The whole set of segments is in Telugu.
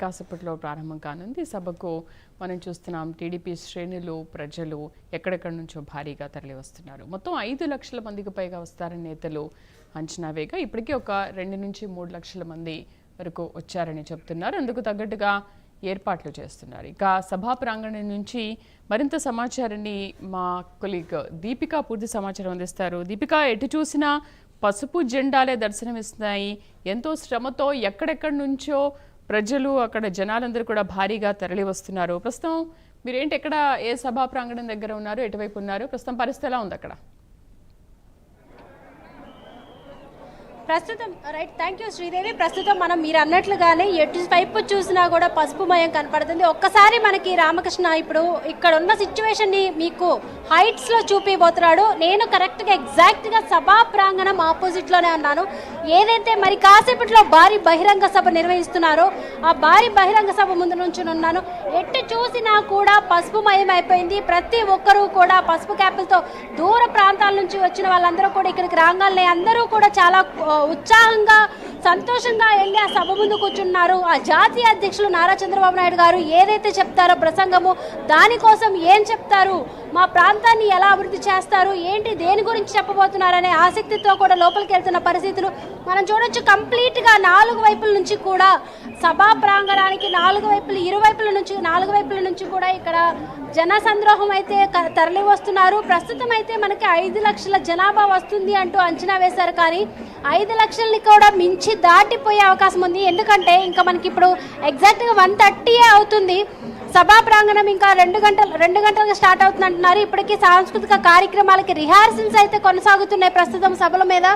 కాసేపట్లో ప్రారంభం కానుంది. సభకు మనం చూస్తున్నాం టీడీపీ శ్రేణులు ప్రజలు ఎక్కడెక్కడి నుంచో భారీగా తరలి వస్తున్నారు. మొత్తం 5 లక్షల మందికి పైగా వస్తారని నేతలు అంచనా వేగా ఇప్పటికే ఒక 2 నుంచి 3 లక్షల మంది వరకు వచ్చారని చెప్తున్నారు. అందుకు తగ్గట్టుగా ఏర్పాట్లు చేస్తున్నారు. ఇక సభా ప్రాంగణం నుంచి మరింత సమాచారాన్ని మా కొలీగ్ దీపిక పూర్తి సమాచారం అందిస్తారు. దీపిక, ఎటు చూసినా పసుపు జెండాలే దర్శనమిస్తున్నాయి. ఎంతో శ్రమతో ఎక్కడెక్కడి నుంచో ప్రజలు అక్కడ జనాలందరూ కూడా భారీగా తరలి వస్తున్నారు. ప్రస్తుతం మీరేంటి ఎక్కడ ఏ సభా ప్రాంగణం దగ్గర ఉన్నారు, ఎటువైపు ఉన్నారు, ప్రస్తుతం పరిస్థితి ఎలా ఉంది అక్కడ? ప్రస్తుతం థ్యాంక్ యూ శ్రీదేవి. ప్రస్తుతం మనం మీరు అన్నట్లుగానే ఎటు వైపు చూసినా కూడా పసుపుమయం కనపడుతుంది. ఒక్కసారి మనకి రామకృష్ణ ఇప్పుడు ఇక్కడ ఉన్న సిచ్యువేషన్ని మీకు హైట్స్లో చూపిపోతున్నాడు. నేను కరెక్ట్గా ఎగ్జాక్ట్గా సభా ప్రాంగణం ఆపోజిట్లోనే ఉన్నాను. ఏదైతే మరి కాసేపట్లో భారీ బహిరంగ సభ నిర్వహిస్తున్నారో ఆ భారీ బహిరంగ సభ ముందు నుంచి ఉన్నాను. ఎటు చూసినా కూడా పసుపుమయం అయిపోయింది. ప్రతి ఒక్కరూ కూడా పసుపు క్యాపులతో దూర ప్రాంతాల నుంచి వచ్చిన వాళ్ళందరూ కూడా ఇక్కడికి రాగానే అందరూ కూడా చాలా ఉత్సాహంగా సంతోషంగా వెళ్ళి ఆ సభ ముందు కూర్చున్నారు. ఆ జాతీయ అధ్యక్షులు నారా చంద్రబాబు నాయుడు గారు ఏదైతే చెప్తారో ప్రసంగము, దానికోసం ఏం చెప్తారు, మా ప్రాంతాన్ని ఎలా అభివృద్ధి చేస్తారు, ఏంటి దేని గురించి చెప్పబోతున్నారనే ఆసక్తితో కూడా లోపలికి వెళ్తున్న పరిస్థితులు మనం చూడొచ్చు. కంప్లీట్గా 4 వైపుల నుంచి కూడా సభా ప్రాంగణానికి 4 వైపులు ఇరువైపుల నుంచి కూడా ఇక్కడ జన సంద్రోహం అయితే తరలి వస్తున్నారు. ప్రస్తుతం అయితే మనకి 5 లక్షల జనాభా వస్తుంది అంటూ అంచనా వేశారు. కానీ 5 లక్షల్ని కూడా మించి దాటిపోయే అవకాశం ఉంది. ఎందుకంటే ఇంకా మనకి ఇప్పుడు ఎగ్జాక్ట్గా 1:30 అవుతుంది. సభా ప్రాంగణం ఇంకా 2 గంటలుగా స్టార్ట్ అవుతుంది అంటున్నారు. ఇప్పటికీ సాంస్కృతిక కార్యక్రమాలకి రిహార్సల్స్ అయితే కొనసాగుతున్నాయి ప్రస్తుతం సభల మీద.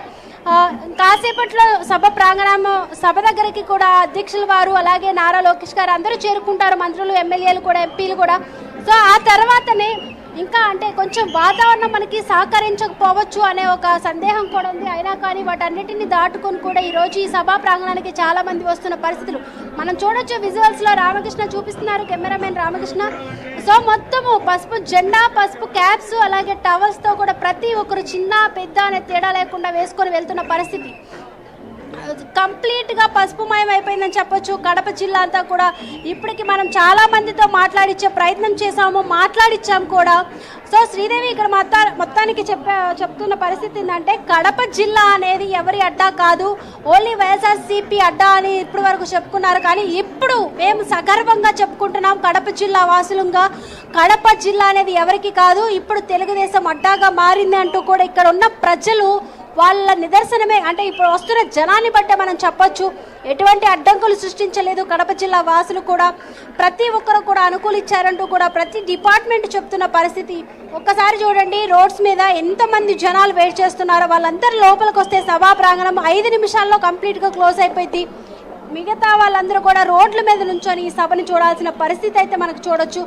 కాసేపట్లో సభ దగ్గరికి కూడా అధ్యక్షుల వారు అలాగే నారా లోకేష్ గారు అందరూ చేరుకుంటారు. మంత్రులు, ఎమ్మెల్యేలు కూడా, ఎంపీలు కూడా. సో ఆ తర్వాతనే ఇంకా అంటే కొంచెం వాతావరణం మనకి సహకరించకపోవచ్చు అనే ఒక సందేహం కూడా ఉంది. అయినా కానీ వాటన్నిటిని దాటుకొని కూడా ఈరోజు ఈ సభా ప్రాంగణానికి చాలా మంది వస్తున్న పరిస్థితులు మనం చూడొచ్చు. విజువల్స్లో రామకృష్ణ చూపిస్తున్నారు, కెమెరామెన్ రామకృష్ణ. సో మొత్తము పసుపు జెండా, పసుపు క్యాప్స్ అలాగే టవల్స్తో కూడా ప్రతి ఒక్కరు చిన్న పెద్ద అనే తేడా లేకుండా వేసుకొని వెళ్తున్న పరిస్థితి. కంప్లీట్గా పసుపుమయం అయిపోయిందని చెప్పొచ్చు కడప జిల్లా అంతా కూడా. ఇప్పటికి మనం చాలా మందితో మాట్లాడించే ప్రయత్నం మాట్లాడించాం కూడా. సో శ్రీదేవి ఇక్కడ మొత్తానికి చెప్తున్న పరిస్థితి ఏంటంటే కడప జిల్లా అనేది ఎవరి అడ్డా కాదు, ఓన్లీ వైఎస్ఆర్సీపీ అడ్డా అని ఇప్పటి వరకు చెప్పుకున్నారు. కానీ ఇప్పుడు మేము సగర్వంగా చెప్పుకుంటున్నాం కడప జిల్లా వాసులంగా. కడప జిల్లా అనేది ఎవరికి కాదు, ఇప్పుడు తెలుగుదేశం అడ్డాగా మారింది అంటూ కూడా ఇక్కడ ఉన్న ప్రజలు వాళ్ళ నిదర్శనమే. అంటే ఇప్పుడు వస్తున్న జనాన్ని బట్టే మనం చెప్పొచ్చు. ఎటువంటి అడ్డంకులు సృష్టించలేదు కడప జిల్లా వాసులు కూడా. ప్రతి ఒక్కరు కూడా అనుకూలించారంటూ కూడా ప్రతి డిపార్ట్మెంట్ చెప్తున్న పరిస్థితి. ఒక్కసారి చూడండి రోడ్స్ మీద ఎంతమంది జనాలు వెయిట్ చేస్తున్నారో. వాళ్ళందరూ లోపలికి వస్తే సభా ప్రాంగణం 5 నిమిషాల్లో కంప్లీట్గా క్లోజ్ అయిపోయింది. మిగతా వాళ్ళందరూ కూడా రోడ్ల మీద నుంచొని ఈ సభను చూడాల్సిన పరిస్థితి అయితే మనకు చూడొచ్చు.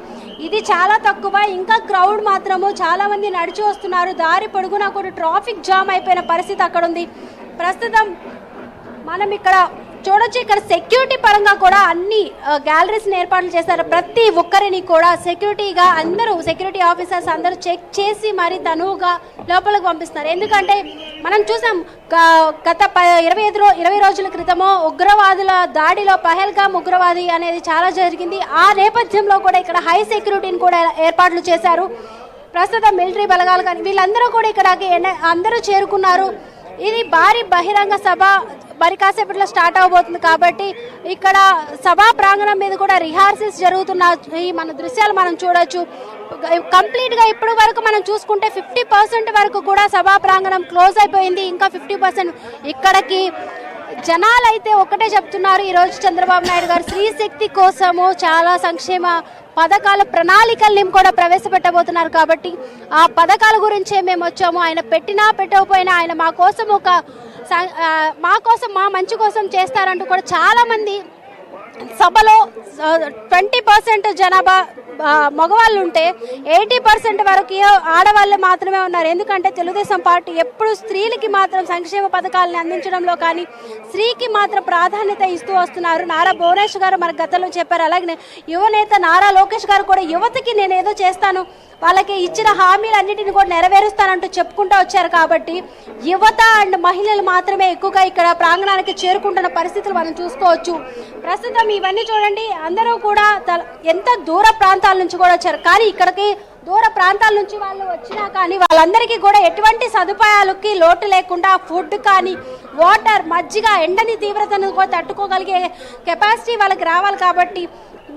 ఇది చాలా తక్కువ. ఇంకా క్రౌడ్ మాత్రము చాలా మంది నడిచి వస్తున్నారు. దారి పొడుగునా కూడా ట్రాఫిక్ జామ్ అయిపోయిన పరిస్థితి అక్కడ ఉంది. ప్రస్తుతం మనం ఇక్కడ చూడొచ్చు. ఇక్కడ సెక్యూరిటీ పరంగా కూడా అన్ని గ్యాలరీస్ని ఏర్పాట్లు చేశారు. ప్రతి ఒక్కరిని కూడా సెక్యూరిటీగా సెక్యూరిటీ ఆఫీసర్స్ అందరూ చెక్ చేసి మరి తనువుగా లోపలికి పంపిస్తున్నారు. ఎందుకంటే మనం చూసాం గత 20 రోజుల క్రితమో ఉగ్రవాదుల దాడిలో పహల్గామ్ ఉగ్రవాది అనేది చాలా జరిగింది. ఆ నేపథ్యంలో కూడా ఇక్కడ హై సెక్యూరిటీని కూడా ఏర్పాట్లు చేశారు. ప్రస్తుతం మిలిటరీ బలగాలు కానీ వీళ్ళందరూ కూడా ఇక్కడ అందరూ చేరుకున్నారు. ఇది భారీ బహిరంగ సభ మరి కాసేపట్లో స్టార్ట్ అవబోతుంది కాబట్టి ఇక్కడ సభా ప్రాంగణం మీద కూడా రిహార్సల్స్ జరుగుతున్న ఈ మన దృశ్యాలు మనం చూడొచ్చు. కంప్లీట్గా ఇప్పటి వరకు మనం చూసుకుంటే 50% వరకు కూడా సభా ప్రాంగణం క్లోజ్ అయిపోయింది. ఇంకా 50% ఇక్కడికి జనాలు అయితే ఒకటే చెప్తున్నారు. ఈరోజు చంద్రబాబు నాయుడు గారు స్త్రీ శక్తి కోసము చాలా సంక్షేమ పథకాల ప్రణాళికల్ని కూడా ప్రవేశపెట్టబోతున్నారు. కాబట్టి ఆ పథకాల గురించే మేము వచ్చాము. ఆయన పెట్టినా పెట్టకపోయినా ఆయన మా కోసం మా మంచి కోసం చేస్తారంటూ కూడా చాలామంది సభలో 20% జనాభా మగవాళ్ళు ఉంటే 80% వరకు ఆడవాళ్ళే మాత్రమే ఉన్నారు. ఎందుకంటే తెలుగుదేశం పార్టీ ఎప్పుడు స్త్రీలకి మాత్రం సంక్షేమ పథకాలను అందించడంలో కానీ స్త్రీకి మాత్రం ప్రాధాన్యత ఇస్తూ వస్తున్నారు. నారా భువనేశ్వర్ గారు మన గతంలో చెప్పారు. అలాగే యువనేత నారా లోకేష్ గారు కూడా యువతకి నేను ఏదో చేస్తాను, వాళ్ళకి ఇచ్చిన హామీలన్నింటిని కూడా నెరవేరుస్తానంటూ చెప్పుకుంటూ వచ్చారు. కాబట్టి యువత అండ్ మహిళలు మాత్రమే ఎక్కువగా ఇక్కడ ప్రాంగణానికి చేరుకుంటున్న పరిస్థితులు మనం చూసుకోవచ్చు. ప్రస్తుతం మొత్తం ఇవన్నీ చూడండి, అందరూ కూడా ఎంత దూర ప్రాంతాల నుంచి కూడా వచ్చారు. కానీ ఇక్కడికి దూర ప్రాంతాల నుంచి వాళ్ళు వచ్చినా కానీ వాళ్ళందరికీ కూడా ఎటువంటి సదుపాయాలకి లోటు లేకుండా ఫుడ్ కానీ, వాటర్, మజ్జిగ, ఎండని తీవ్రతను కూడా తట్టుకోగలిగే కెపాసిటీ వాళ్ళకి రావాలి. కాబట్టి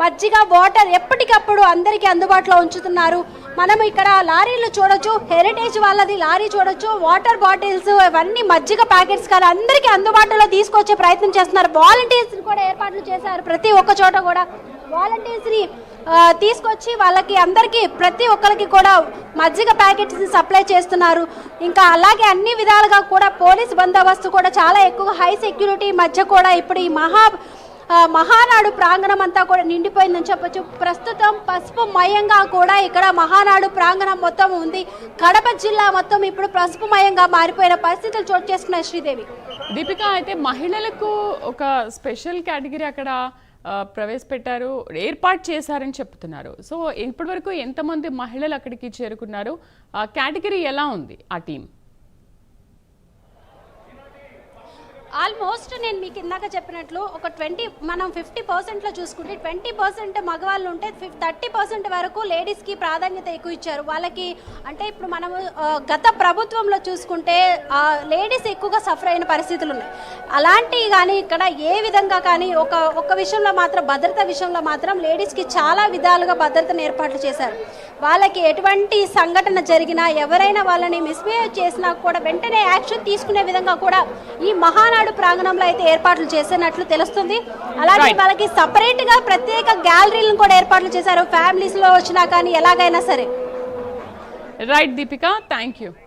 మజ్జిగ, వాటర్ ఎప్పటికప్పుడు అందరికీ అందుబాటులో ఉంచుతున్నారు. మనం ఇక్కడ లారీలు చూడొచ్చు, హెరిటేజ్ వాళ్ళది లారీ చూడొచ్చు, వాటర్ బాటిల్స్, ఇవన్నీ మజ్జిగ ప్యాకెట్స్ కానీ అందరికీ అందుబాటులో తీసుకొచ్చే ప్రయత్నం చేస్తున్నారు. వాలంటీర్స్ కూడా ఏర్పాట్లు చేశారు. ప్రతి ఒక్క చోట కూడా వాలంటీర్స్ని తీసుకొచ్చి వాళ్ళకి అందరికీ ప్రతి ఒక్కరికి కూడా మజ్జిగ ప్యాకెట్స్ సప్లై చేస్తున్నారు. ఇంకా అలాగే అన్ని విధాలుగా కూడా పోలీస్ బందోబస్తు కూడా చాలా ఎక్కువ హై సెక్యూరిటీ మధ్య కూడా ఇప్పుడు ఈ మహానాడు ప్రాంగణం అంతా కూడా నిండిపోయిందని చెప్పొచ్చు. ప్రస్తుతం పసుపు మయంగా కూడా ఇక్కడ మహానాడు ప్రాంగణం మొత్తం ఉంది. కడప జిల్లా మొత్తం ఇప్పుడు పసుపు మయంగా మారిపోయిన పరిస్థితులు చోటు చేసుకున్నాయి. శ్రీదేవి, దీపిక, అయితే మహిళలకు ఒక స్పెషల్ కేటగిరీ అక్కడ ప్రవేశపెట్టారు, ఏర్పాటు చేశారని చెప్తున్నారు. సో ఇప్పటి వరకు ఎంతమంది మహిళలు అక్కడికి చేరుకున్నారు? ఆ కేటగిరీ ఎలా ఉంది ఆ టీం? ఆల్మోస్ట్ నేను మీకు ఇందాక చెప్పినట్లు ఒక 20 మనం 50%లో చూసుకుంటే 20% మగవాళ్ళు ఉంటే 30% వరకు లేడీస్కి ప్రాధాన్యత ఎక్కువ ఇచ్చారు. వాళ్ళకి అంటే ఇప్పుడు మనము గత ప్రభుత్వంలో చూసుకుంటే లేడీస్ ఎక్కువగా సఫర్ అయిన పరిస్థితులు ఉన్నాయి. అలాంటివి కానీ ఇక్కడ ఏ విధంగా కానీ ఒక విషయంలో మాత్రం భద్రత విషయంలో మాత్రం లేడీస్కి చాలా విధాలుగా భద్రతను ఏర్పాట్లు చేశారు. వాళ్ళకి ఎటువంటి సంఘటన జరిగినా, ఎవరైనా వాళ్ళని మిస్బిహేవ్ చేసినా కూడా వెంటనే యాక్షన్ తీసుకునే విధంగా కూడా ఈ మహానాడు ప్రాంగణంలో అయితే ఏర్పాట్లు చేసినట్లు తెలుస్తుంది. అలాగే వాళ్ళకి సపరేట్ గా ప్రత్యేక గ్యాలరీలను కూడా ఏర్పాట్లు చేశారు. ఫ్యామిలీస్ లో వచ్చినా కానీ ఎలాగైనా సరే. Right Deepika, thank you.